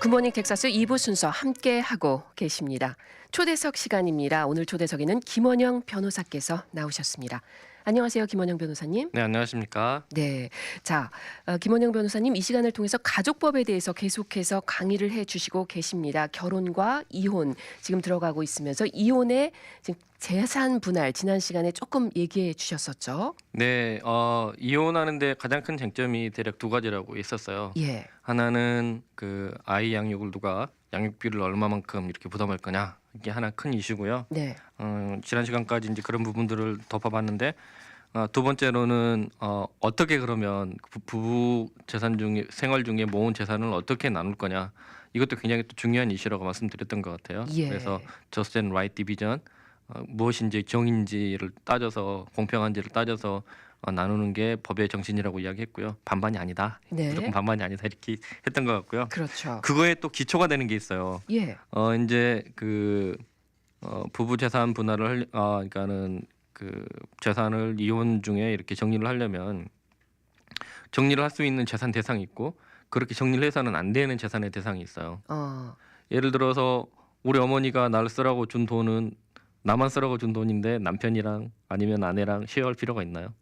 굿모닝 텍사스 2부 순서 함께하고 계십니다. 초대석 시간입니다. 오늘 초대석에는 김원영 변호사께서 나오셨습니다. 안녕하세요, 김원영 변호사님. 네, 안녕하십니까. 네, 자, 김원영 변호사님 이 시간을 통해서 가족법에 대해서 계속해서 강의를 해주시고 계십니다. 결혼과 이혼 지금 들어가고 있으면서 이혼의 지금 재산 분할 지난 시간에 조금 얘기해 주셨었죠. 네, 이혼하는데 가장 큰 쟁점이 대략 두 가지라고 있었어요. 예, 하나는 그 아이 양육을 누가 양육비를 얼마만큼 이렇게 부담할 거냐, 이게 하나 큰 이슈고요. 네, 지난 시간까지 이제 그런 부분들을 덮어봤는데, 두 번째로는 어떻게 그러면 부부 재산 중에 생활 중에 모은 재산을 어떻게 나눌 거냐, 이것도 굉장히 또 중요한 이슈라고 말씀드렸던 것 같아요. 예. 그래서 저스트 앤 라이트 디비전, 무엇인지 정인지를 따져서 공평한지를 따져서 나누는 게 법의 정신이라고 이야기했고요. 반반이 아니다. 네. 무조건 반반이 아니다 이렇게 했던 것 같고요. 그렇죠. 그거에 또 기초가 되는 게 있어요. 예, 이제 그 부부 재산 분할을 그러니까는 그 재산을 이혼 중에 이렇게 정리를 하려면 정리를 할 수 있는 재산 대상이 있고 그렇게 정리를 해서는 안 되는 재산의 대상이 있어요. 예를 들어서 우리 어머니가 날 쓰라고 준 돈은 나만 쓰라고 준 돈인데 남편이랑 아니면 아내랑 쉐어할 필요가 있나요?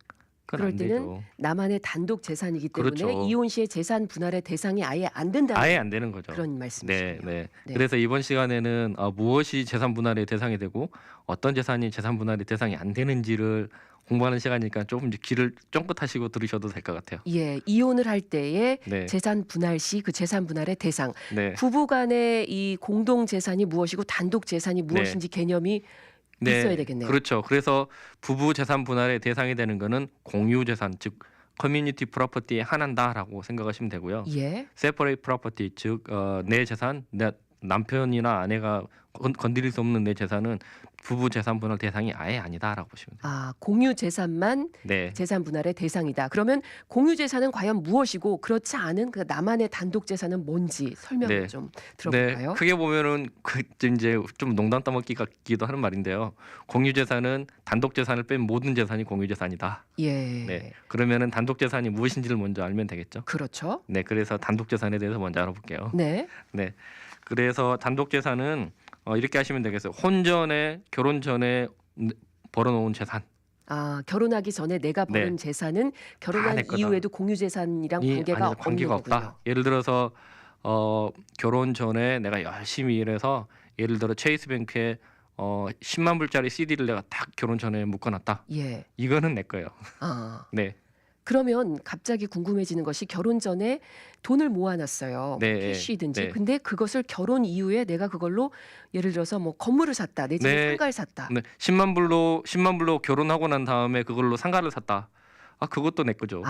그건 그럴 안 때는 되죠. 나만의 단독 재산이기 때문에 그렇죠. 이혼 시에 재산 분할의 대상이 아예 안 된다는 아예 안 되는 거죠. 그런 네, 말씀이시네요. 네. 네. 그래서 이번 시간에는 무엇이 재산 분할의 대상이 되고 어떤 재산이 재산 분할의 대상이 안 되는지를 공부하는 시간이니까 조금 이제 귀를 쫑긋하시고 들으셔도 될 것 같아요. 예, 이혼을 할 때에 네, 재산 분할 시 그 재산 분할의 대상, 네, 부부 간의 이 공동 재산이 무엇이고 단독 재산이 무엇인지 개념이 있어야 되겠네요. 그렇죠. 그래서 부부 재산 분할의 대상이 되는 거는 공유 재산, 즉 커뮤니티 프로퍼티에 한한다라고 생각하시면 되고요. 예, 세퍼레이트 프로퍼티, 즉 내 재산, 내 남편이나 아내가 건드릴 수 없는 내 재산은 부부 재산 분할 대상이 아예 아니다라고 보시면 돼요. 공유 재산만 네. 재산 분할의 대상이다. 그러면 공유 재산은 과연 무엇이고 그렇지 않은 그 나만의 단독 재산은 뭔지 설명을 네. 좀 네, 들어볼까요? 크게 보면은 이제 좀 농담 따먹기 같기도 하는 말인데요. 공유 재산은 단독 재산을 뺀 모든 재산이 공유 재산이다. 예, 네, 그러면은 단독 재산이 무엇인지를 먼저 알면 되겠죠. 그렇죠. 네, 그래서 단독 재산에 대해서 먼저 알아볼게요. 네, 네, 그래서 단독 재산은 이렇게 하시면 되겠어요. 혼 전에 결혼 전에 벌어놓은 재산. 결혼하기 전에 내가 버는 네. 재산은 다 결혼한 내 거다. 이후에도 공유 재산이랑 관계가 관계가 없는 거군요. 없다. 예를 들어서 결혼 전에 내가 열심히 일해서 예를 들어 체이스뱅크에 10만 불짜리 CD를 내가 딱 결혼 전에 묶어놨다. 예. 이거는 내 거예요. 네. 네, 그러면 갑자기 궁금해지는 것이 결혼 전에 돈을 모아놨어요. 네, 캐시든지. 네. 근데 그것을 결혼 이후에 내가 그걸로 예를 들어서 뭐 건물을 샀다. 내 집에 네. 상가를 샀다. 네, 10만 불로 결혼하고 난 다음에 그걸로 상가를 샀다. 그것도 내 거죠.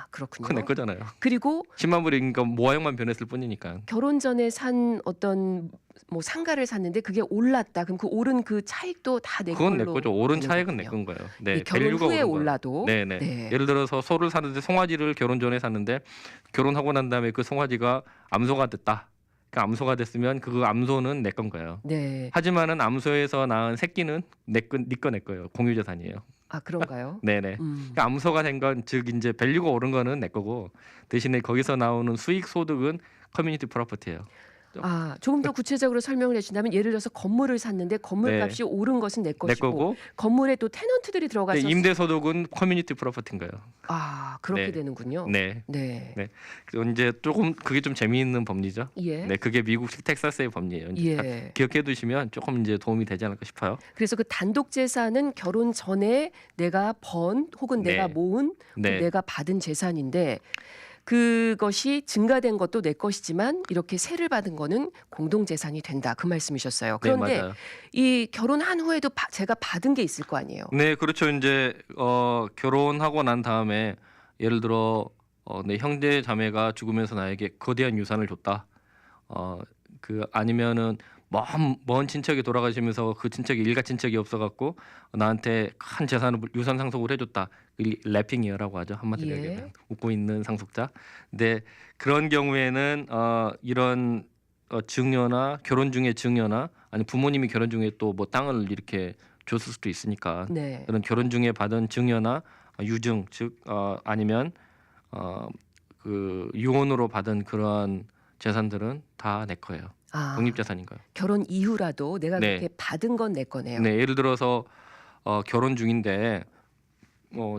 그렇군요. 그건 내 거잖아요. 그리고 10만 불이니까 모양만 변했을 뿐이니까. 결혼 전에 산 어떤 뭐 상가를 샀는데 그게 올랐다. 그럼 그 오른 그 차익도 다 내 걸로 그건 내 거죠. 오른 되는 차익은 내 거군요. 건 거예요. 네, 이 결혼 밸류가 후에 오른 거예요. 올라도 네네. 네. 예를 들어서 소를 사는데 송아지를 결혼 전에 샀는데 결혼하고 난 다음에 그 송아지가 암소가 됐다. 그 암소가 됐으면 그 암소는 내 건 거예요. 네. 하지만은 암소에서 낳은 새끼는 내 거예요. 공유 재산이에요. 그런가요? 네네. 그러니까 암소가 된 건 즉 이제 밸류가 오른 거는 내 거고 대신에 거기서 나오는 수익 소득은 커뮤니티 프로퍼티예요. 조금 더 구체적으로 설명을 해준다면 예를 들어서 건물을 샀는데 건물값이 오른 것은 내 내 것이고 거고 건물에 또 테넌트들이 들어가서 임대 소득은 커뮤니티 프로퍼티인 거예요. 그렇게 네. 되는군요. 네. 네. 네. 그리고 이제 조금 그게 좀 재미있는 법리죠. 예. 네, 그게 미국식 텍사스의 법리예요. 이제 예. 기억해 두시면 조금 이제 도움이 되지 않을까 싶어요. 그래서 그 단독 재산은 결혼 전에 내가 번 혹은 네. 내가 모은 네. 내가 받은 재산인데 그것이 증가된 것도 내 것이지만 이렇게 세를 받은 거는 공동 재산이 된다. 그 말씀이셨어요. 그런데 네, 맞아요. 이 결혼한 후에도 제가 받은 게 있을 거 아니에요. 네, 그렇죠. 이제 결혼하고 난 다음에 예를 들어 내 형제 자매가 죽으면서 나에게 거대한 유산을 줬다. 아니면은 먼 친척이 돌아가시면서 그 친척이 일가 친척이 없어갖고 나한테 큰 재산을 유산 상속을 해줬다. 래핑이어라고 하죠. 한마디로 예. 얘기하면 웃고 있는 상속자. 근데 그런 경우에는 이런 증여나 결혼 중에 증여나 아니 부모님이 결혼 중에 또 뭐 땅을 이렇게 줬을 수도 있으니까 네. 그런 결혼 중에 받은 증여나 유증 즉 아니면 그 유언으로 받은 그러한 재산들은 다 내 거예요. 아, 독립재산인 거예요. 결혼 이후라도 내가 네. 그렇게 받은 건 내 거네요. 네, 예를 들어서 결혼 중인데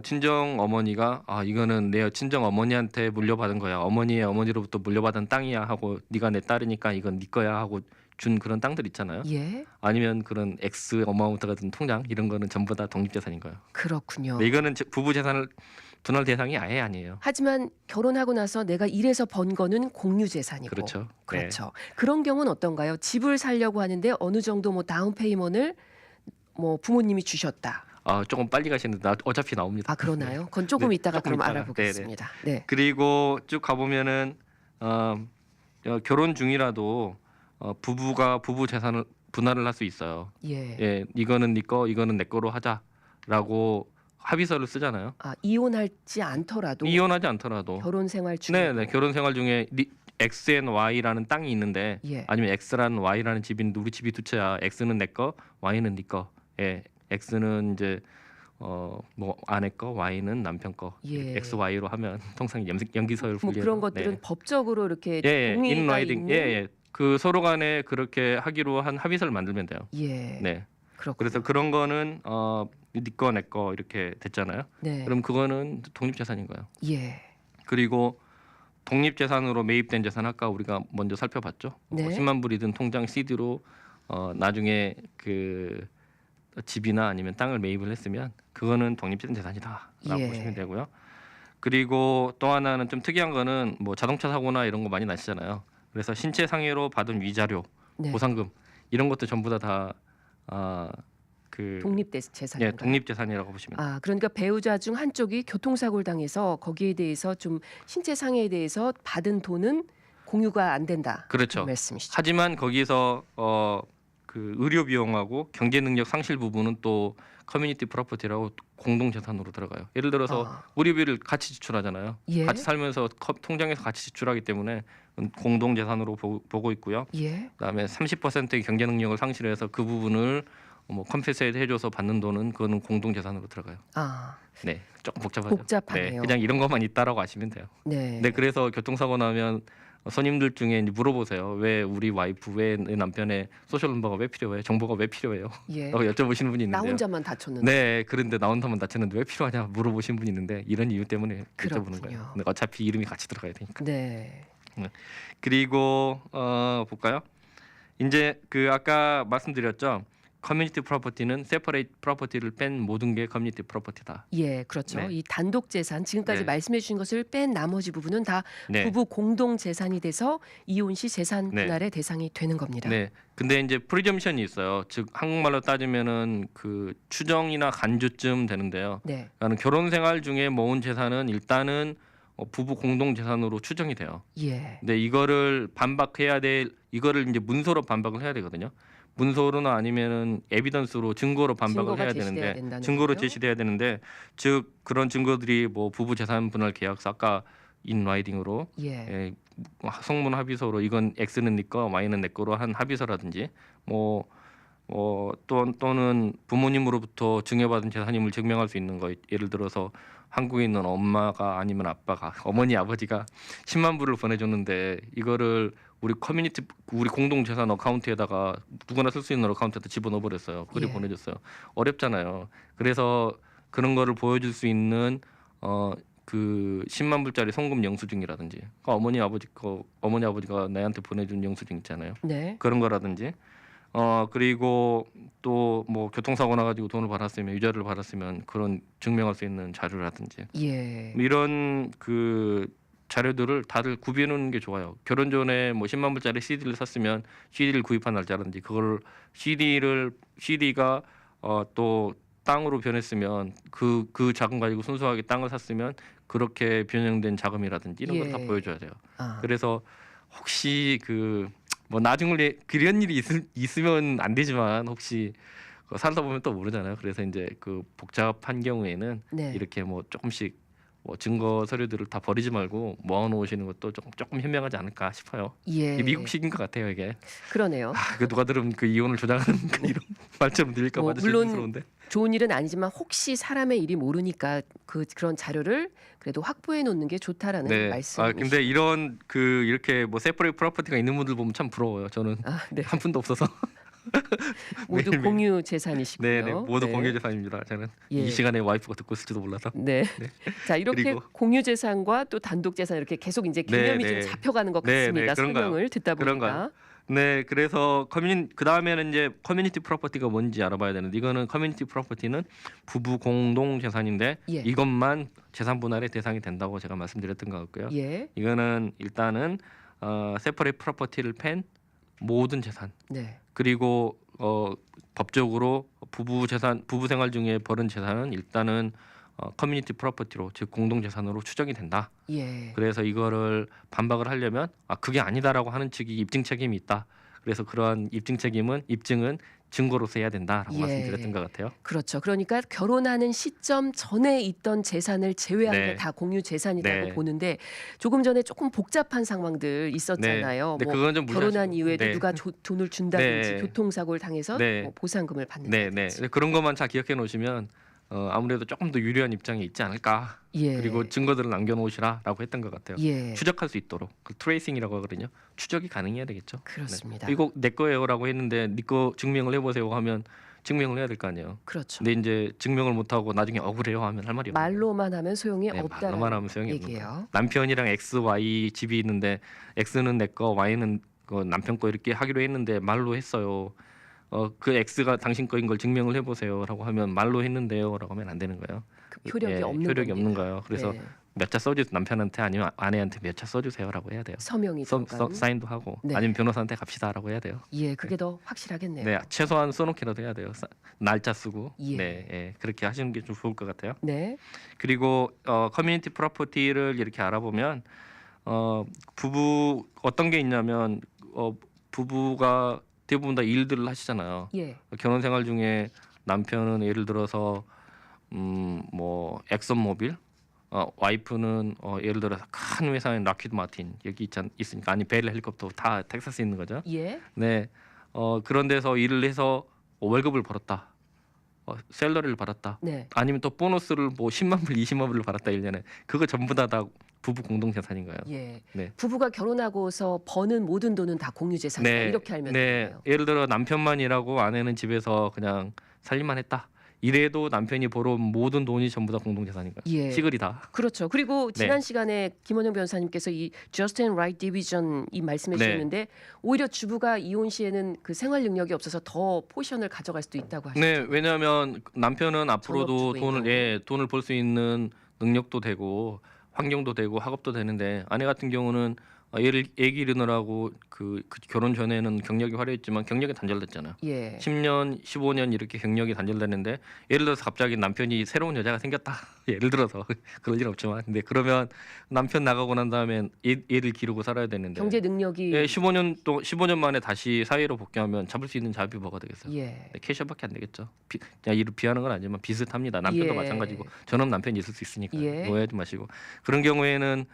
친정 어머니가 이거는 내 친정 어머니한테 물려받은 거야. 어머니의 어머니로부터 물려받은 땅이야 하고 네가 내 딸이니까 이건 네 거야 하고 준 그런 땅들 있잖아요. 예, 아니면 그런 X 어마운트가 든 통장 이런 거는 전부 다 독립재산인 거예요. 그렇군요. 네, 이거는 부부 재산을 분할 대상이 아예 아니에요. 하지만 결혼하고 나서 내가 일해서 번 거는 공유 재산이고. 그렇죠. 그렇죠. 그런 경우는 어떤가요? 집을 살려고 하는데 어느 정도 뭐 다운 페이먼을 뭐 부모님이 주셨다. 조금 빨리 가시는데 어차피 나옵니다. 아, 그러나요? 그건 조금 네, 이따가 조금 그럼 이따가. 알아보겠습니다. 네. 그리고 쭉 가보면은 결혼 중이라도 부부가 부부 재산을 분할을 할 수 있어요. 예. 예, 이거는 네 거, 이거는 내 거로 하자라고 합의서를 쓰잖아요. 아, 이혼하지 않더라도 이혼하지 않더라도. 결혼 생활 중에 네, 결혼 생활 중에 X and Y라는 땅이 있는데 예. 아니면 X라는 Y라는 집이 있는데 우리 집이 두 채야. X는 내 거, Y는 네 거. 예, X는 이제 뭐 아내 거, Y는 남편 거. 예. XY로 하면 통상 연기서열 뭐 분리해서. 그런 것들은 네. 법적으로 이렇게 예, 동의가 인라이딩. 있는 예. 그 서로 간에 그렇게 하기로 한 합의서를 만들면 돼요. 예. 네. 그렇군요. 그래서 그런 거는 네 거, 내 거 이렇게 됐잖아요. 네. 그럼 그거는 독립재산인 거예요. 예. 그리고 독립재산으로 매입된 재산 아까 우리가 먼저 살펴봤죠. 네. 10만 불이 든 통장 CD로 나중에 그 집이나 아니면 땅을 매입을 했으면 그거는 독립된 재산이다라고 예. 보시면 되고요. 그리고 또 하나는 좀 특이한 거는 뭐 자동차 사고나 이런 거 많이 나시잖아요. 그래서 신체 상해로 받은 위자료, 네. 보상금 이런 것도 전부 그 독립재산인가요? 예, 독립재산이라고 보시면 돼요. 아, 그러니까 배우자 중 한쪽이 교통사고를 당해서 거기에 대해서 좀 신체 상해에 대해서 받은 돈은 공유가 안 된다. 그렇죠. 그런 말씀이시죠. 하지만 거기서 그 의료 비용하고 경제 능력 상실 부분은 또 커뮤니티 프로퍼티라고 공동 재산으로 들어가요. 예를 들어서 아. 의료비를 같이 지출하잖아요. 예. 같이 살면서 통장에서 같이 지출하기 때문에 공동 재산으로 보고 있고요. 예. 그다음에 30%의 경제 능력을 상실해서 그 부분을 뭐 컴pen세이트 해줘서 받는 돈은 그거는 공동 재산으로 들어가요. 아, 네, 조금 복잡하죠. 복잡하네요. 네, 그냥 이런 것만 있다라고 아시면 돼요. 네. 네, 그래서 교통사고 나면 손님들 중에 이제 물어보세요. 왜 우리 와이프, 왜 내 남편의 소셜 넘버가 왜 필요해? 정보가 왜 필요해요? 예. 라고 여쭤보시는 분이 나 있는데요. 혼자만 다쳤는데. 네, 그런데 나 혼자만 다쳤는데 왜 필요하냐 물어보시는 분이 있는데 이런 이유 때문에 여쭤보는 그렇군요. 거예요. 근데 어차피 이름이 같이 들어가야 되니까. 네. 그리고 볼까요? 이제 그 아까 말씀드렸죠. 커뮤니티 프로퍼티는 세퍼레이트 프로퍼티를 뺀 모든 게 커뮤니티 프로퍼티다. 예, 그렇죠. 네. 이 단독 재산 지금까지 네. 말씀해 주신 것을 뺀 나머지 부분은 다 네. 부부 공동 재산이 돼서 이혼 시 재산 네. 분할의 대상이 되는 겁니다. 네. 근데 이제 프리점션이 있어요. 즉 한국말로 따지면은 그 추정이나 간주쯤 되는데요. 네. 그러니까 결혼 생활 중에 모은 재산은 일단은 부부 공동 재산으로 추정이 돼요. 예. 근데 이거를 이거를 이제 문서로 반박을 해야 되거든요. 문서로나 아니면은 에비던스로 증거로 반박을 증거가 해야 제시돼야 되는데 된다는 증거로 거죠? 제시돼야 되는데 즉 그런 증거들이 뭐 부부 재산 분할 계약서 아까 인라이딩으로 예. 성문 합의서로 이건 X는 네 거, Y는 내 거로 한 합의서라든지 또는 부모님으로부터 증여받은 재산임을 증명할 수 있는 거 예를 들어서 한국에 있는 엄마가 아니면 아빠가 어머니 아버지가 10만 불을 보내줬는데 이거를 우리 공동 재산 어카운트에다가 누구나 쓸 수 있는 어카운트에다 집어넣어 버렸어요. 그리 예. 보내줬어요. 어렵잖아요. 그래서 그런 거를 보여줄 수 있는 그 10만 불짜리 송금 영수증이라든지 어머니 아버지가 나한테 보내준 영수증 있잖아요. 네. 그런 거라든지 그리고 또 뭐 교통사고 나가지고 돈을 받았으면 유자를 받았으면 그런 증명할 수 있는 자료라든지 예. 이런 그 자료들을 다들 구비해 놓는 게 좋아요. 결혼 전에 뭐 10만 불짜리 CD를 샀으면 CD를 구입한 날짜라든지 그걸 CD가 또 땅으로 변했으면 그 자금 가지고 순수하게 땅을 샀으면 그렇게 변형된 자금이라든지 이런 걸 다 예. 보여줘야 돼요. 아. 그래서 혹시 뭐 나중에 그런 일이 있으면 안 되지만 혹시 살다 보면 또 모르잖아요. 그래서 이제 그 복잡한 경우에는 네. 이렇게 뭐 조금씩 뭐 증거 서류들을 다 버리지 말고 모아놓으시는 것도 조금 현명하지 않을까 싶어요. 예. 이게 미국식인 것 같아요 이게. 그러네요. 그 누가 들으면 그 이혼을 조장하는 그 이런 말처럼 들릴까 봐 뭐 아주 물론 조심스러운데. 좋은 일은 아니지만 혹시 사람의 일이 모르니까 그런 자료를 그래도 확보해 놓는 게 좋다라는 네. 말씀이시죠. 근데 이런 이렇게 뭐 세퍼레이트 프로퍼티가 있는 분들 보면 참 부러워요. 저는 네. 한 푼도 없어서. 모두 매일매일. 공유 네, 재산이시고요. 네. 모두 공유 재산입니다. 저는 예. 이 시간에 와이프가 듣고 있을지도 몰라서. 네. 자, 이렇게 그리고 공유 재산과 또 단독 재산 이렇게 계속 이제 개념이 좀 네. 잡혀가는 것 네, 같습니다. 그런가요? 설명을 듣다 그런가요? 보니까. 네, 그래서 그다음에는 이제 커뮤니티 프로퍼티가 뭔지 알아봐야 되는데, 이거는 커뮤니티 프로퍼티는 부부 공동 재산인데 예. 이것만 재산 분할의 대상이 된다고 제가 말씀드렸던 것 같고요. 예. 이거는 일단은 세퍼레이트 프로퍼티를 팬 모든 재산, 네. 그리고 법적으로 부부 생활 중에 벌은 재산은 일단은 커뮤니티 프로퍼티로, 즉 공동 재산으로 추정이 된다. 예. 그래서 이거를 반박을 하려면 그게 아니다라고 하는 측이 입증 책임이 있다. 그래서 그러한 입증은 증거로서 해야 된다라고 예. 말씀드렸던 것 같아요. 그렇죠. 그러니까 결혼하는 시점 전에 있던 재산을 제외한 네. 게 다 공유 재산이라고 네. 보는데 조금 전에 조금 복잡한 상황들 있었잖아요. 네, 뭐 그건 좀 결혼한 무시하시고. 이후에도 네. 누가 돈을 준다든지 네. 교통사고를 당해서 네. 뭐 보상금을 네, 받는다든지. 네. 그런 것만 잘 기억해 놓으시면 아무래도 조금 더 유리한 입장이 있지 않을까. 예. 그리고 증거들을 남겨놓으시라라고 했던 것 같아요. 예. 추적할 수 있도록 트레이싱이라고 하거든요. 추적이 가능해야 되겠죠. 그렇습니다. 네. 이거 내 거예요라고 했는데 네 거 증명을 해보세요 하면 증명을 해야 될 거 아니에요. 그렇죠. 근데 이제 증명을 못하고 나중에 억울해요 하면 할 말이 없어요. 말로만 하면 소용이 네, 없다는 말로만 하면 소용이 없는 얘기예요. 거예요. 남편이랑 X, Y 집이 있는데 X는 내 거, Y는 남편 거 이렇게 하기로 했는데 말로 했어요. 그 X가 당신 거인 걸 증명을 해보세요라고 하면 말로 했는데요라고 하면 안 되는 거예요. 그 효력이 없는 효력이 겁니다. 없는 거예요. 그래서 네. 몇 자 써주 남편한테 아니면 아내한테 몇 자 써주세요라고 해야 돼요. 서명이 들어간. 사인도 하고 네. 아니면 변호사한테 갑시다라고 해야 돼요. 예, 그게 더 확실하겠네요. 네, 최소한 써놓기라도 해야 돼요. 날짜 쓰고. 예. 네, 그렇게 하시는 게 좀 좋을 것 같아요. 네. 그리고 커뮤니티 프로퍼티를 이렇게 알아보면 부부 어떤 게 있냐면 부부가 대부분 다 일들을 하시잖아요. 예. 결혼 생활 중에 남편은 예를 들어서 뭐 엑슨모빌, 와이프는 예를 들어서 큰 회사인 락히드 마틴 여기 있으니까, 아니 벨 헬리콥터 다 텍사스에 있는 거죠. 예. 네, 그런 데서 일을 해서 월급을 벌었다, 샐러리를 받았다, 네. 아니면 또 보너스를 뭐 10만 불, 20만 불을 받았다 1년에. 그거 전부 다 부부 공동 재산인 거예요. 예. 네. 부부가 결혼하고서 버는 모든 돈은 다 공유 재산이다. 이렇게 알면 되네요. 예를 들어 남편만 일하고 아내는 집에서 그냥 살림만 했다. 이래도 남편이 벌어온 모든 돈이 전부 다 공동 재산인 거예요. 예. 시글이다. 그렇죠. 그리고 네. 지난 시간에 김원영 변호사님께서 이 just and right division 이 말씀해 네. 주셨는데 오히려 주부가 이혼 시에는 그 생활 능력이 없어서 더 포션을 가져갈 수도 있다고 하시죠. 네, 왜냐하면 남편은 앞으로도 전업주부인 돈을 벌 수 있는 능력도 되고 환경도 되고 학업도 되는데, 아내 같은 경우는 애기 이르느라고 그 결혼 전에는 경력이 화려했지만 경력이 단절됐잖아요. 예. 10년, 15년 이렇게 경력이 단절됐는데, 예를 들어서 갑자기 남편이 새로운 여자가 생겼다. 예를 들어서 그럴 일 없지만, 근데 그러면 남편 나가고 난 다음에 애를 기르고 살아야 되는데, 경제 능력이 15년 만에 다시 사회로 복귀하면 잡을 수 있는 잡이 뭐가 되겠어요? 예. 네, 캐셔밖에 안 되겠죠. 그냥 이를 비하는 건 아니지만 비슷합니다. 남편도 예. 마찬가지고 전업 남편이 있을 수 있으니까 예. 오해하지 마시고. 그런 경우에는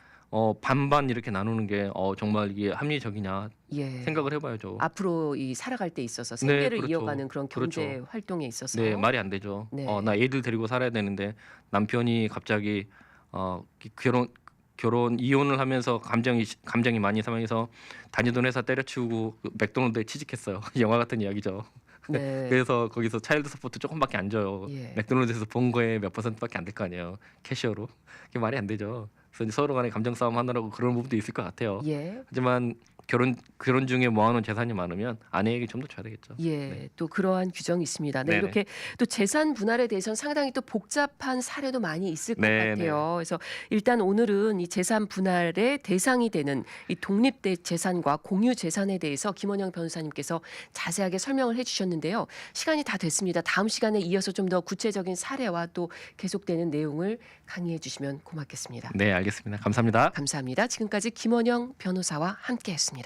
반반 이렇게 나누는 게 정말 이게 합리적이냐 예. 생각을 해봐야죠. 앞으로 이 살아갈 때 있어서 생계를 그렇죠. 이어가는 그런 경제 그렇죠. 활동에 있어서 네, 말이 안 되죠. 네. 나 애들 데리고 살아야 되는데 남편이 갑자기 결혼 이혼을 하면서 감정이 많이 상해서 다니던 회사 때려치우고 맥도날드에 취직했어요. 영화 같은 이야기죠. 네. 그래서 거기서 차일드 서포트 조금밖에 안 줘요. 예. 맥도날드에서 번 거에 몇 %밖에 안 될 거 아니에요. 캐시어로. 그게 말이 안 되죠. 그래서 이제 서로 간에 감정 싸움 하느라고 그런 부분도 있을 것 같아요. 예. 하지만 결혼 중에 모아놓은 재산이 많으면 아내에게 좀 더 줘야 되겠죠. 예, 또 그러한 규정이 있습니다. 네, 네네. 이렇게 또 재산 분할에 대해서는 상당히 또 복잡한 사례도 많이 있을 것 네네. 같아요. 그래서 일단 오늘은 이 재산 분할의 대상이 되는 이 독립대 재산과 공유 재산에 대해서 김원영 변호사님께서 자세하게 설명을 해주셨는데요. 시간이 다 됐습니다. 다음 시간에 이어서 좀 더 구체적인 사례와 또 계속되는 내용을 강의해 주시면 고맙겠습니다. 네, 알겠습니다. 감사합니다. 감사합니다. 지금까지 김원영 변호사와 함께했습니다.